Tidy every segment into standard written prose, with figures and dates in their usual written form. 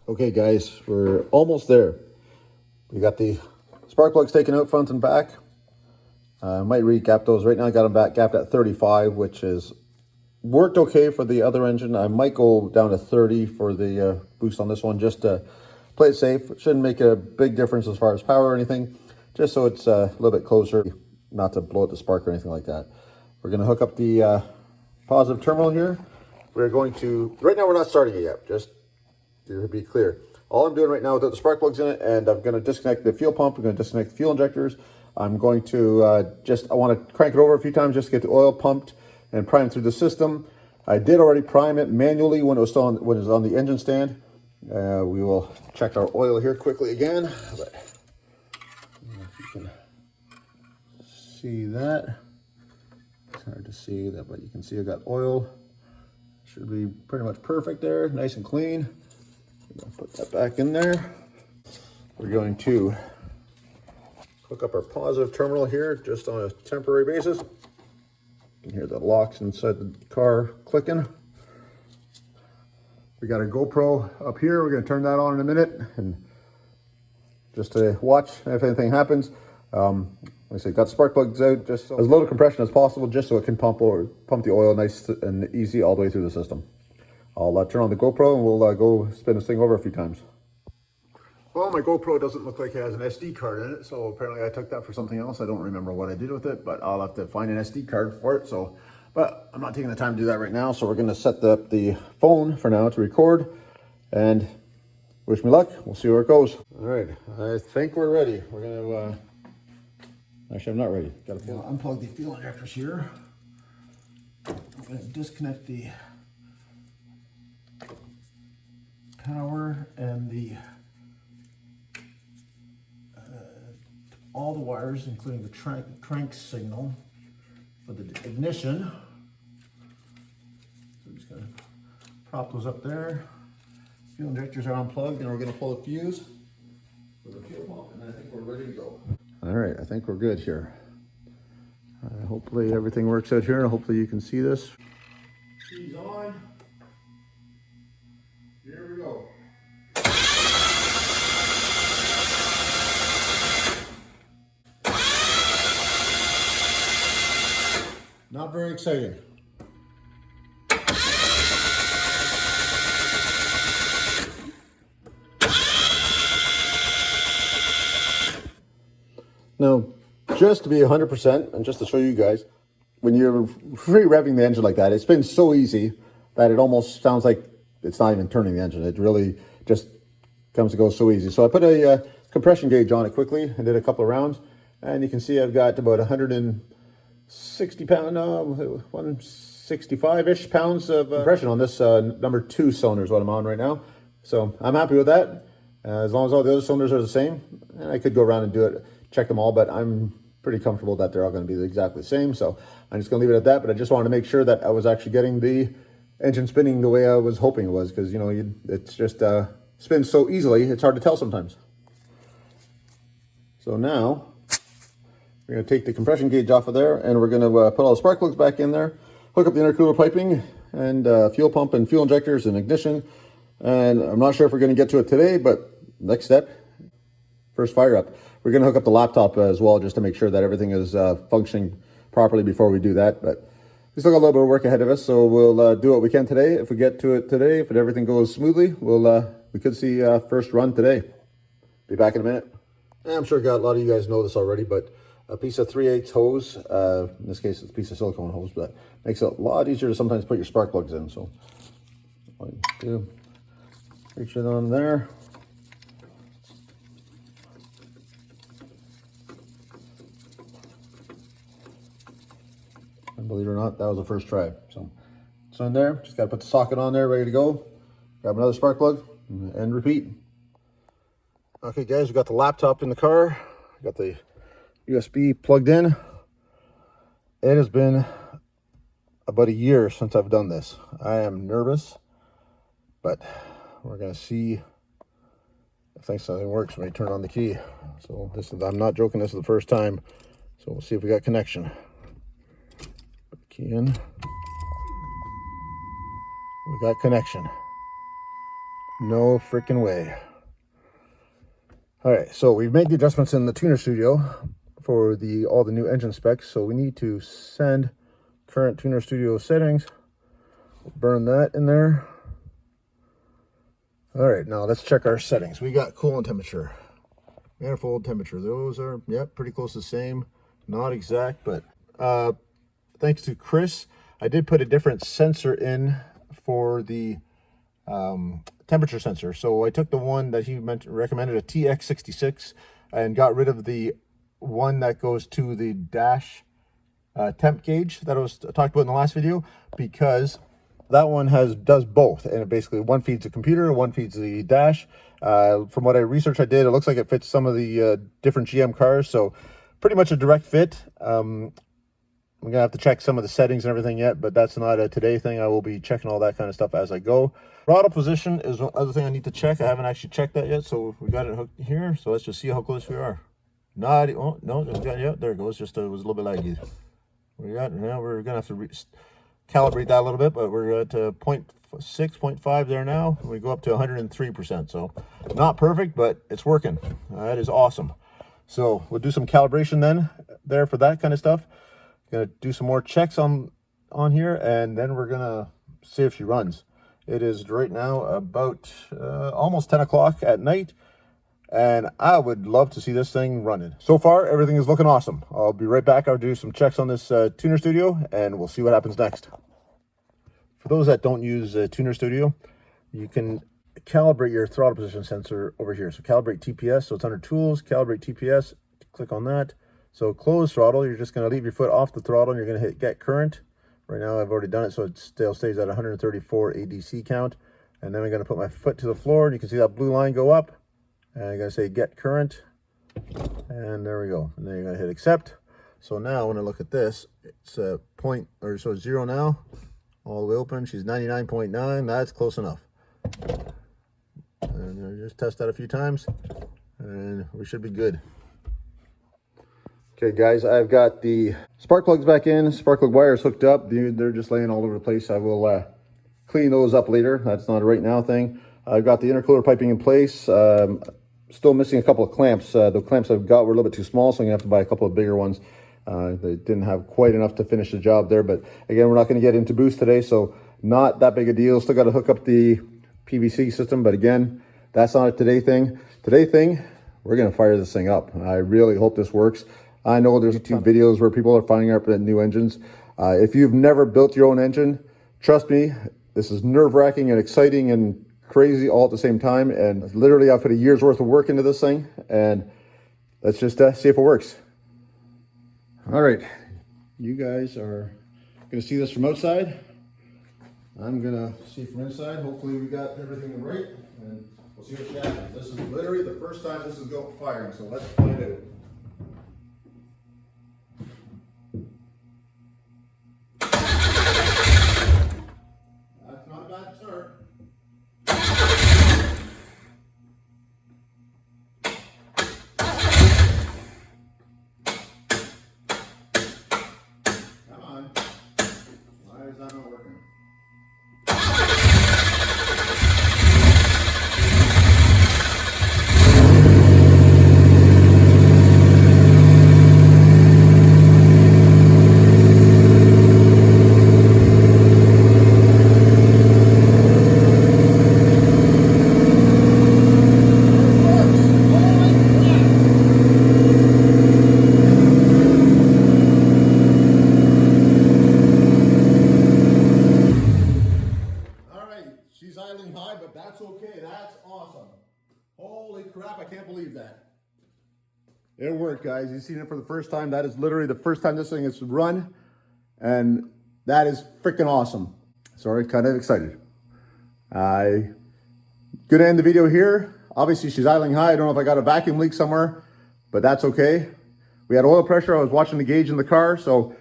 Okay guys, we're almost there. We got the spark plugs taken out front and back. I might re-gap those. Right now I got them back gapped at 35, which is worked okay for the other engine. I might go down to 30 for the boost on this one just to play it safe. It shouldn't make a big difference as far as power or anything, just so it's a little bit closer, not to blow out the spark or anything like that. We're going to hook up the positive terminal here. We're going to, right now we're not starting it yet, just to be clear. All I'm doing right now without the spark plugs in it, and I'm going to disconnect the fuel pump, I'm going to disconnect the fuel injectors. I'm going to I want to crank it over a few times just to get the oil pumped and prime through the system. I did already prime it manually when it was still on, when it was on the engine stand. We will check our oil here quickly again, but I don't know if you can see that. It's hard to see that, but you can see I got oil. Should be pretty much perfect there, nice and clean. Put that back in there. We're going to hook up our positive terminal here just on a temporary basis. You can hear the locks inside the car clicking. We got a GoPro up here. We're going to turn that on in a minute and just to watch if anything happens. Like I said, got spark plugs out just so as low compression as possible, just so it can pump the oil nice and easy all the way through the system. I'll turn on the GoPro and we'll go spin this thing over a few times. Well, my GoPro doesn't look like it has an SD card in it, so apparently I took that for something else. I don't remember what I did with it, but I'll have to find an SD card for it. But I'm not taking the time to do that right now, so we're going to set up the phone for now to record, and wish me luck. We'll see where it goes. All right, I think we're ready. We're going to, actually I'm not ready. Got to unplug the fuel injectors here. I'm going to disconnect the power and the all the wires, including the crank signal for the ignition. So I'm just going to prop those up there. Fuel injectors are unplugged, and we're going to pull the fuse for the fuel pump, and I think we're ready to go. All right, I think we're good here. Hopefully everything works out here, and hopefully you can see this. Fuse on. Here we go. Not very exciting. Now, just to be 100% and just to show you guys, when you're free revving the engine like that, it's been so easy that it almost sounds like it's not even turning the engine. It really just comes and goes so easy. So I put a compression gauge on it quickly. I did a couple of rounds, and you can see I've got about 160 pound, 165-ish pounds of compression on this number 2 cylinder is what I'm on right now. So I'm happy with that. As long as all the other cylinders are the same, and I could go around and do it, check them all, but I'm pretty comfortable that they're all going to be exactly the same. So I'm just going to leave it at that, but I just wanted to make sure that I was actually getting the engine spinning the way I was hoping it was, because, you know, it's just spins so easily, it's hard to tell sometimes. So now we're going to take the compression gauge off of there, and we're going to put all the spark plugs back in there, hook up the intercooler piping, and fuel pump and fuel injectors and ignition. And I'm not sure if we're going to get to it today, but next step, first fire up. We're going to hook up the laptop as well, just to make sure that everything is functioning properly before we do that. But we still got a little bit of work ahead of us, so we'll do what we can today. If we get to it today, if everything goes smoothly, we could see first run today. Be back in a minute. I'm sure a lot of you guys know this already, but a piece of 3/8 hose, in this case it's a piece of silicone hose, but makes it a lot easier to sometimes put your spark plugs in. So all you do, reach it on there. And believe it or not, that was the first try. So it's on there, just gotta put the socket on there, ready to go. Grab another spark plug and repeat. Okay guys, we got the laptop in the car. We got the USB plugged in. It has been about a year since I've done this. I am nervous, but we're gonna see if something works when we turn on the key. So I'm not joking, this is the first time. So we'll see if we got connection. Put the key in. We got connection. No freaking way. All right, so we've made the adjustments in the Tuner Studio for all the new engine specs. So we need to send current Tuner Studio settings. Burn that in there. All right, now let's check our settings. We got coolant temperature, manifold temperature. Those are, pretty close to the same. Not exact, but thanks to Chris, I did put a different sensor in for the temperature sensor. So I took the one that he recommended, a TX66, and got rid of the one that goes to the dash temp gauge that I was talked about in the last video, because that one does both, and it basically one feeds the computer, one feeds the dash. From what research I did, it looks like it fits some of the different GM cars, so pretty much a direct fit. I'm gonna have to check some of the settings and everything yet, but that's not a today thing. I will be checking all that kind of stuff as I go. Throttle position is one other thing I need to check. I haven't actually checked that yet, so we got it hooked here. So let's just see how close we are. Not, oh no, yeah, there it goes. Just it was a little bit laggy. Now we're gonna have to calibrate that a little bit, but we're at 0.6, 0.5 there now. We go up to 103%. So not perfect, but it's working. That is awesome. So we'll do some calibration then there for that kind of stuff. Gonna do some more checks on here, and then we're gonna see if she runs. It is right now about almost 10 o'clock at night, and I would love to see this thing running. So far, everything is looking awesome. I'll be right back. I'll do some checks on this Tuner Studio, and we'll see what happens next. For those that don't use Tuner Studio, you can calibrate your throttle position sensor over here. So calibrate TPS, so it's under Tools, calibrate TPS, click on that. So closed throttle, you're just going to leave your foot off the throttle and you're going to hit get current. Right now I've already done it, so it still stays at 134 ADC count. And then I'm going to put my foot to the floor, and you can see that blue line go up. And I'm going to say get current. And there we go. And then you're going to hit accept. So now when I look at this, it's so it's 0 now. All the way open. She's 99.9. That's close enough. And I just test that a few times, and we should be good. Okay guys, I've got the spark plugs back in, spark plug wires hooked up. They're just laying all over the place. I will clean those up later. That's not a right now thing. I've got the intercooler piping in place. Still missing a couple of clamps. The clamps I've got were a little bit too small, so I'm gonna have to buy a couple of bigger ones. They didn't have quite enough to finish the job there, but again, we're not gonna get into boost today, so not that big a deal. Still gotta hook up the PVC system, but again, that's not a today thing. Today thing, we're gonna fire this thing up. I really hope this works. I know there's 2 videos where people are finding up new engines. If you've never built your own engine, trust me, this is nerve-wracking and exciting and crazy all at the same time. And literally, I've put a year's worth of work into this thing, and let's just see if it works. All right, you guys are gonna see this from outside. I'm gonna see from inside. Hopefully we got everything right, and we'll see what happens. This is literally the first time this is going firing, so let's find out. Crap, I can't believe that. It worked, guys. You've seen it for the first time. That is literally the first time this thing has run, and that is freaking awesome. Sorry, kind of excited. I'm gonna end the video here. Obviously, she's idling high. I don't know if I got a vacuum leak somewhere, but that's okay. We had oil pressure. I was watching the gauge in the car, so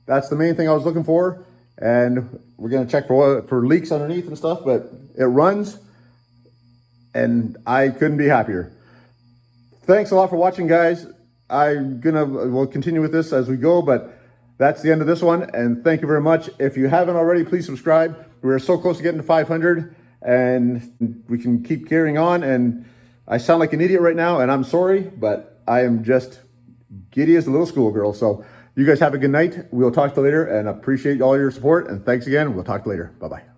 that's the main thing I was looking for. And we're gonna check for leaks underneath and stuff, but it runs, and I couldn't be happier. Thanks a lot for watching, guys. We'll continue with this as we go, but that's the end of this one. And thank you very much. If you haven't already, please subscribe. We're so close to getting to 500, and we can keep carrying on. And I sound like an idiot right now, and I'm sorry, but I am just giddy as a little schoolgirl. So you guys have a good night. We'll talk to you later, and appreciate all your support. And thanks again. We'll talk to you later. Bye-bye.